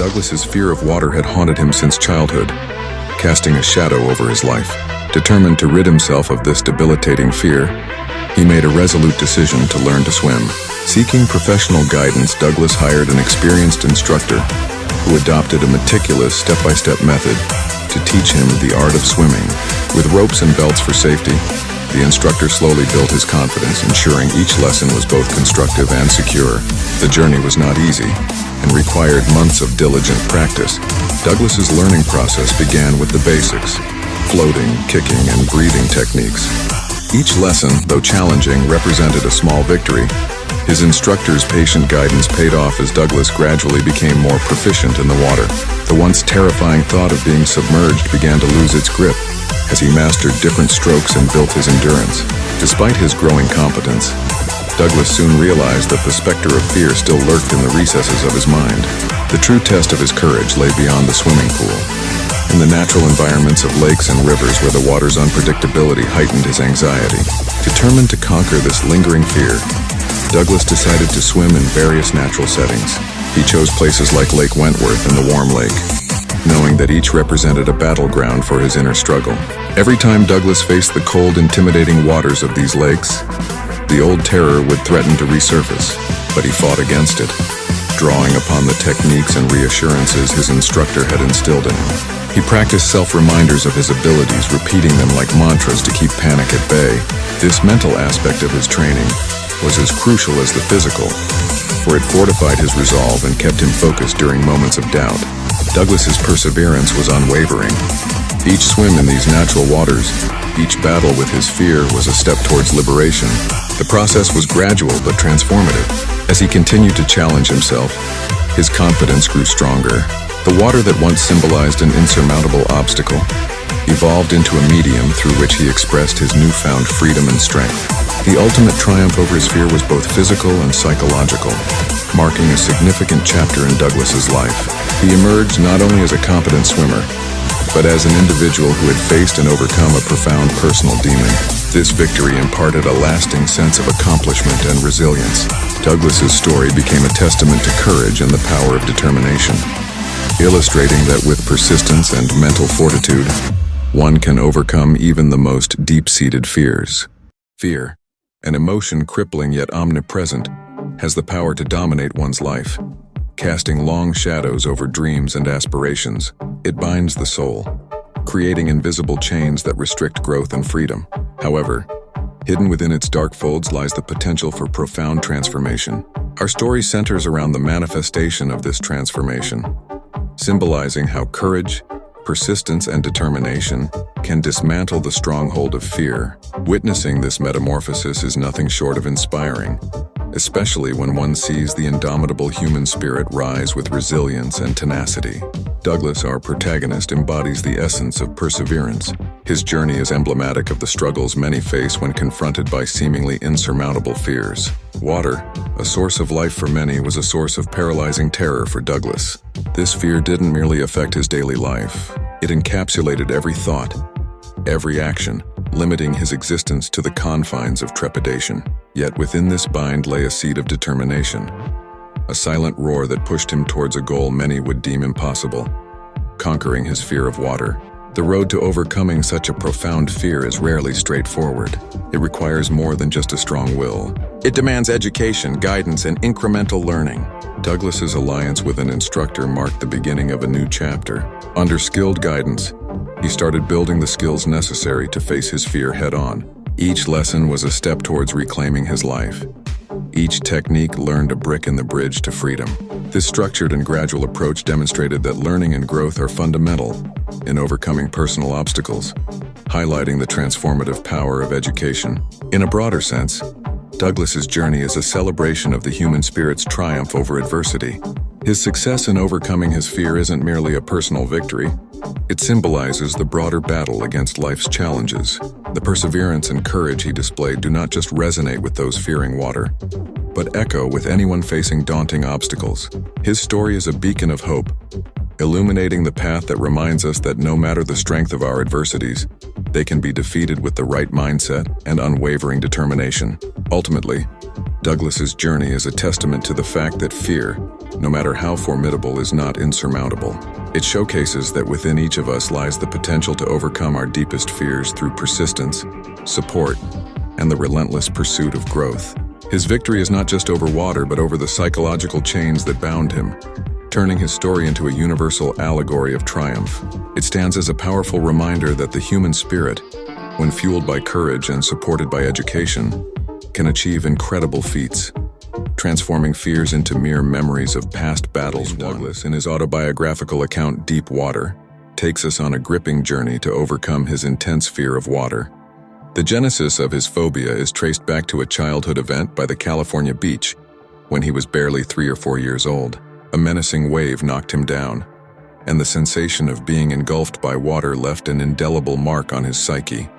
Douglas's fear of water had haunted him since childhood, casting a shadow over his life. Determined to rid himself of this debilitating fear, he made a resolute decision to learn to swim. Seeking professional guidance, Douglas hired an experienced instructor who adopted a meticulous step-by-step method to teach him the art of swimming. With ropes and belts for safety, the instructor slowly built his confidence, ensuring each lesson was both constructive and secure. The journey was not easy and required months of diligent practice. Douglas's learning process began with the basics: floating, kicking, and breathing techniques. Each lesson, though challenging, represented a small victory. His instructor's patient guidance paid off as Douglas gradually became more proficient in the water. The once terrifying thought of being submerged began to lose its grip as he mastered different strokes and built his endurance. Despite his growing competence, Douglas soon realized that the specter of fear still lurked in the recesses of his mind. The true test of his courage lay beyond the swimming pool, in the natural environments of lakes and rivers where the water's unpredictability heightened his anxiety. Determined to conquer this lingering fear, Douglas decided to swim in various natural settings. He chose places like Lake Wentworth and the Warm Lake, knowing that each represented a battleground for his inner struggle. Every time Douglas faced the cold, intimidating waters of these lakes, the old terror would threaten to resurface, but he fought against it, drawing upon the techniques and reassurances his instructor had instilled in him. He practiced self-reminders of his abilities, repeating them like mantras to keep panic at bay. This mental aspect of his training was as crucial as the physical, for it fortified his resolve and kept him focused during moments of doubt. Douglas's perseverance was unwavering. Each swim in these natural waters, each battle with his fear was a step towards liberation. The process was gradual but transformative. As he continued to challenge himself, his confidence grew stronger. The water that once symbolized an insurmountable obstacle evolved into a medium through which he expressed his newfound freedom and strength. The ultimate triumph over his fear was both physical and psychological, marking a significant chapter in Douglas's life. He emerged not only as a competent swimmer, but as an individual who had faced and overcome a profound personal demon. This victory imparted a lasting sense of accomplishment and resilience. Douglas's story became a testament to courage and the power of determination, illustrating that with persistence and mental fortitude, one can overcome even the most deep-seated fears. Fear, an emotion crippling yet omnipresent, has the power to dominate one's life, casting long shadows over dreams and aspirations. It binds the soul, creating invisible chains that restrict growth and freedom. However, hidden within its dark folds lies the potential for profound transformation. Our story centers around the manifestation of this transformation, symbolizing how courage, persistence, and determination can dismantle the stronghold of fear. Witnessing this metamorphosis is nothing short of inspiring, especially when one sees the indomitable human spirit rise with resilience and tenacity. Douglas, our protagonist, embodies the essence of perseverance. His journey is emblematic of the struggles many face when confronted by seemingly insurmountable fears. Water, a source of life for many, was a source of paralyzing terror for Douglas. This fear didn't merely affect his daily life. It encapsulated every thought, every action, limiting his existence to the confines of trepidation. Yet within this bind lay a seed of determination, a silent roar that pushed him towards a goal many would deem impossible: conquering his fear of water. The road to overcoming such a profound fear is rarely straightforward. It requires more than just a strong will. It demands education, guidance, and incremental learning. Douglas's alliance with an instructor marked the beginning of a new chapter. Under skilled guidance, he started building the skills necessary to face his fear head-on. Each lesson was a step towards reclaiming his life. Each technique learned a brick in the bridge to freedom. This structured and gradual approach demonstrated that learning and growth are fundamental in overcoming personal obstacles, highlighting the transformative power of education. In a broader sense, Douglas's journey is a celebration of the human spirit's triumph over adversity. His success in overcoming his fear isn't merely a personal victory. It symbolizes the broader battle against life's challenges. The perseverance and courage he displayed do not just resonate with those fearing water, but echo with anyone facing daunting obstacles. His story is a beacon of hope, illuminating the path that reminds us that no matter the strength of our adversities, they can be defeated with the right mindset and unwavering determination. Ultimately, Douglas's journey is a testament to the fact that fear, no matter how formidable, is not insurmountable. It showcases that within each of us lies the potential to overcome our deepest fears through persistence, support, and the relentless pursuit of growth. His victory is not just over water, but over the psychological chains that bound him, turning his story into a universal allegory of triumph. It stands as a powerful reminder that the human spirit, when fueled by courage and supported by education, can achieve incredible feats, transforming fears into mere memories of past battles. Douglas, in his autobiographical account Deep Water, takes us on a gripping journey to overcome his intense fear of water. The genesis of his phobia is traced back to a childhood event by the California beach when he was barely 3 or 4 years old. A menacing wave knocked him down, and the sensation of being engulfed by water left an indelible mark on his psyche,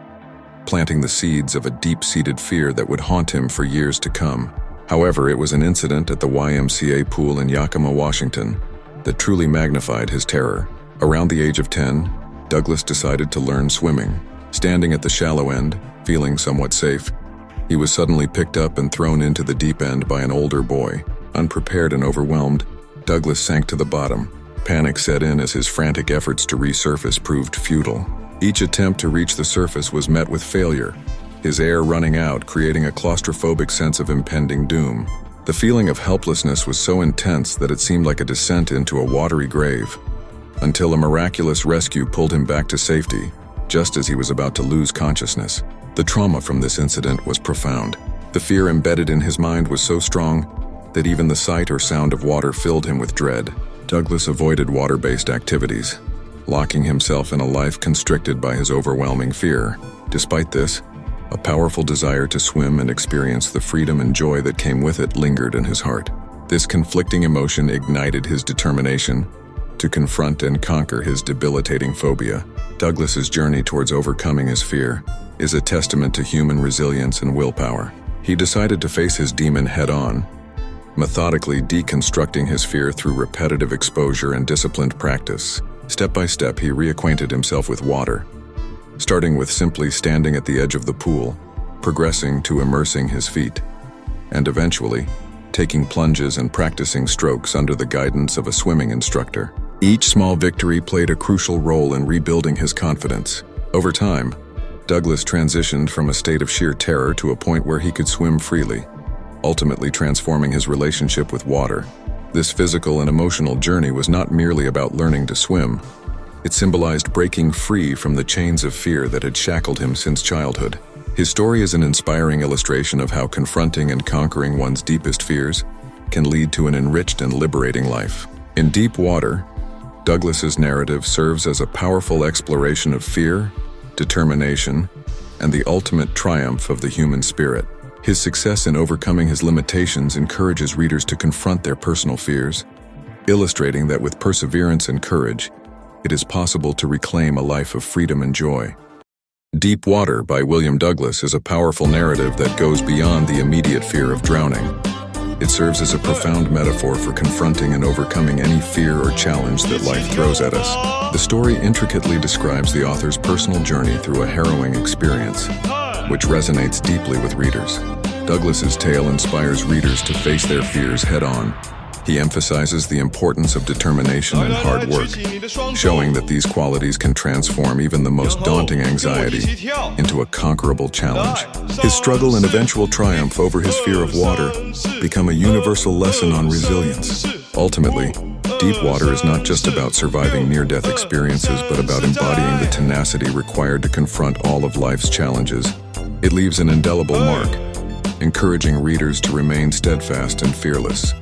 planting the seeds of a deep-seated fear that would haunt him for years to come. However, it was an incident at the YMCA pool in Yakima, Washington, that truly magnified his terror. Around the age of 10, Douglas decided to learn swimming. Standing at the shallow end, feeling somewhat safe, he was suddenly picked up and thrown into the deep end by an older boy. Unprepared and overwhelmed, Douglas sank to the bottom. Panic set in as his frantic efforts to resurface proved futile. Each attempt to reach the surface was met with failure, his air running out, creating a claustrophobic sense of impending doom. The feeling of helplessness was so intense that it seemed like a descent into a watery grave, until a miraculous rescue pulled him back to safety, just as he was about to lose consciousness. The trauma from this incident was profound. The fear embedded in his mind was so strong that even the sight or sound of water filled him with dread. Douglas avoided water-based activities, locking himself in a life constricted by his overwhelming fear. Despite this, a powerful desire to swim and experience the freedom and joy that came with it lingered in his heart. This conflicting emotion ignited his determination to confront and conquer his debilitating phobia. Douglas's journey towards overcoming his fear is a testament to human resilience and willpower. He decided to face his demon head-on, methodically deconstructing his fear through repetitive exposure and disciplined practice. Step by step, he reacquainted himself with water, starting with simply standing at the edge of the pool, progressing to immersing his feet, and eventually taking plunges and practicing strokes under the guidance of a swimming instructor. Each small victory played a crucial role in rebuilding his confidence. Over time, Douglas transitioned from a state of sheer terror to a point where he could swim freely, ultimately transforming his relationship with water. This physical and emotional journey was not merely about learning to swim. It symbolized breaking free from the chains of fear that had shackled him since childhood. His story is an inspiring illustration of how confronting and conquering one's deepest fears can lead to an enriched and liberating life. In Deep Water, Douglas's narrative serves as a powerful exploration of fear, determination, and the ultimate triumph of the human spirit. His success in overcoming his limitations encourages readers to confront their personal fears, illustrating that with perseverance and courage, it is possible to reclaim a life of freedom and joy. Deep Water by William Douglas is a powerful narrative that goes beyond the immediate fear of drowning. It serves as a profound metaphor for confronting and overcoming any fear or challenge that life throws at us. The story intricately describes the author's personal journey through a harrowing experience, which resonates deeply with readers. Douglas's tale inspires readers to face their fears head-on. He emphasizes the importance of determination and hard work, showing that these qualities can transform even the most daunting anxiety into a conquerable challenge. His struggle and eventual triumph over his fear of water become a universal lesson on resilience. Ultimately, Deep Water is not just about surviving near-death experiences, but about embodying the tenacity required to confront all of life's challenges. It leaves an indelible mark, encouraging readers to remain steadfast and fearless.